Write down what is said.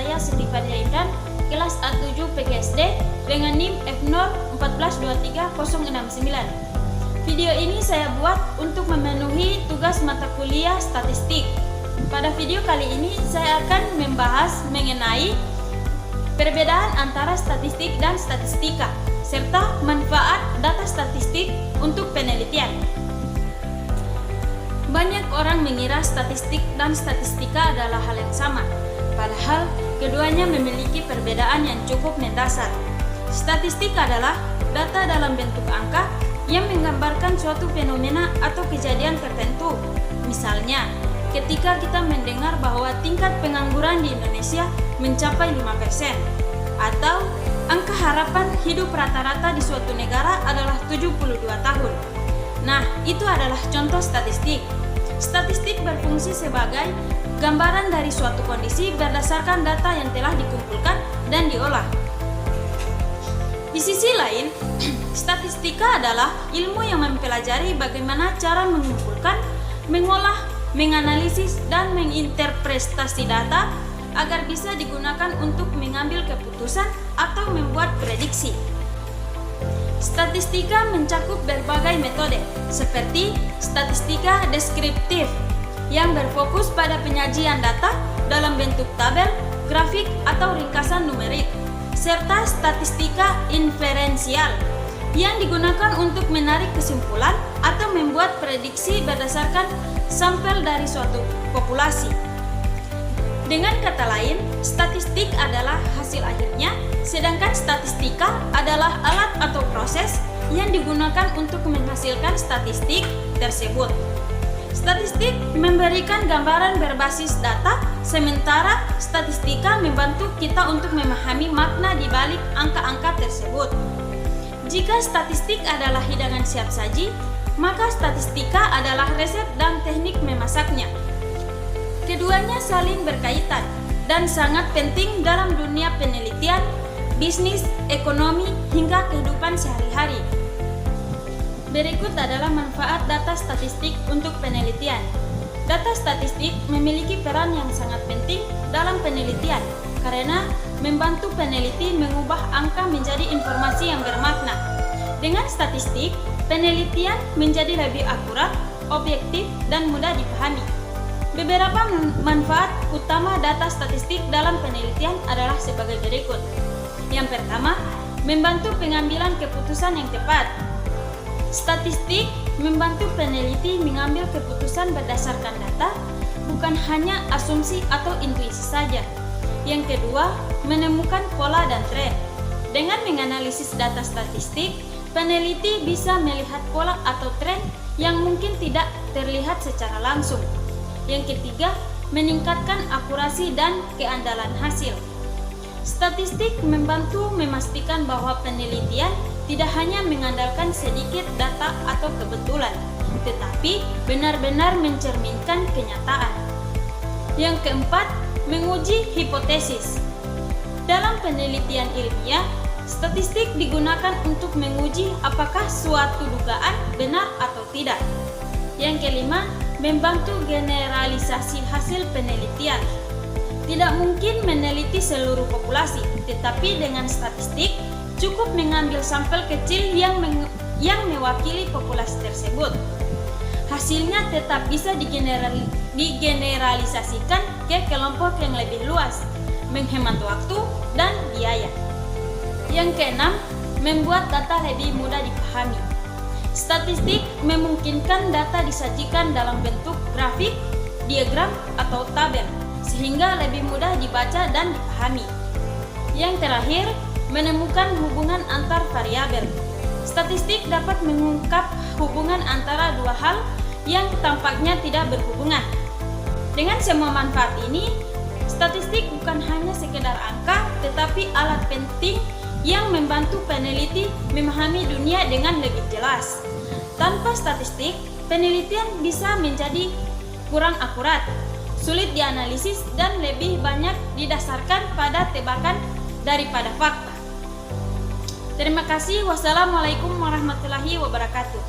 saya Cindy Fadlian, kelas A7 PGSD dengan NIM F014230069. Video ini saya buat untuk memenuhi tugas mata kuliah statistik. Pada video kali ini saya akan membahas mengenai perbedaan antara statistik dan statistika, serta manfaat data statistik untuk penelitian. Banyak orang mengira statistik dan statistika adalah hal yang sama, padahal keduanya memiliki perbedaan yang cukup mendasar. Statistik adalah data dalam bentuk angka yang menggambarkan suatu fenomena atau kejadian tertentu. Misalnya, ketika kita mendengar bahwa tingkat pengangguran di Indonesia mencapai 5%, atau angka harapan hidup rata-rata di suatu negara adalah 72 tahun. Nah, itu adalah contoh statistik. Statistik berfungsi sebagai gambaran dari suatu kondisi berdasarkan data yang telah dikumpulkan dan diolah. Di sisi lain, statistika adalah ilmu yang mempelajari bagaimana cara mengumpulkan, mengolah, menganalisis, dan menginterpretasi data agar bisa digunakan untuk mengambil keputusan atau membuat prediksi. Statistika mencakup berbagai metode, seperti statistika deskriptif yang berfokus pada penyajian data dalam bentuk tabel, grafik, atau ringkasan numerik, serta statistika inferensial yang digunakan untuk menarik kesimpulan atau membuat prediksi berdasarkan sampel dari suatu populasi. Dengan kata lain, statistik adalah hasil akhirnya, sedangkan statistika adalah alat atau proses yang digunakan untuk menghasilkan statistik tersebut. Statistik memberikan gambaran berbasis data, sementara statistika membantu kita untuk memahami makna di balik angka-angka tersebut. Jika statistik adalah hidangan siap saji, maka statistika adalah resep dan teknik memasaknya. Keduanya saling berkaitan dan sangat penting dalam dunia penelitian, bisnis, ekonomi, hingga kehidupan sehari-hari. Berikut adalah manfaat data statistik untuk penelitian. Data statistik memiliki peran yang sangat penting dalam penelitian karena membantu peneliti mengubah angka menjadi informasi yang bermakna. Dengan statistik, penelitian menjadi lebih akurat, objektif, dan mudah dipahami. Beberapa manfaat utama data statistik dalam penelitian adalah sebagai berikut. Yang pertama, membantu pengambilan keputusan yang tepat. Statistik membantu peneliti mengambil keputusan berdasarkan data, bukan hanya asumsi atau intuisi saja. Yang kedua, menemukan pola dan tren. Dengan menganalisis data statistik, peneliti bisa melihat pola atau tren yang mungkin tidak terlihat secara langsung. Yang ketiga, meningkatkan akurasi dan keandalan hasil. Statistik membantu memastikan bahwa penelitian tidak hanya mengandalkan sedikit data atau kebetulan, tetapi benar-benar mencerminkan kenyataan. Yang keempat, menguji hipotesis. Dalam penelitian ilmiah, statistik digunakan untuk menguji apakah suatu dugaan benar atau tidak. Yang kelima, membantu generalisasi hasil penelitian. Tidak mungkin meneliti seluruh populasi, tetapi dengan statistik cukup mengambil sampel kecil yang mewakili populasi tersebut. Hasilnya tetap bisa digeneralisasikan ke kelompok yang lebih luas, menghemat waktu dan biaya. Yang keenam, membuat data lebih mudah dipahami. Statistik memungkinkan data disajikan dalam bentuk grafik, diagram, atau tabel, sehingga lebih mudah dibaca dan dipahami. Yang terakhir, menemukan hubungan antar variabel. Statistik dapat mengungkap hubungan antara dua hal yang tampaknya tidak berhubungan. Dengan semua manfaat ini, statistik bukan hanya sekedar angka, tetapi alat penting yang membantu peneliti memahami dunia dengan lebih jelas. Tanpa statistik, penelitian bisa menjadi kurang akurat, sulit dianalisis, dan lebih banyak didasarkan pada tebakan daripada fakta. Terima kasih. Wassalamualaikum warahmatullahi wabarakatuh.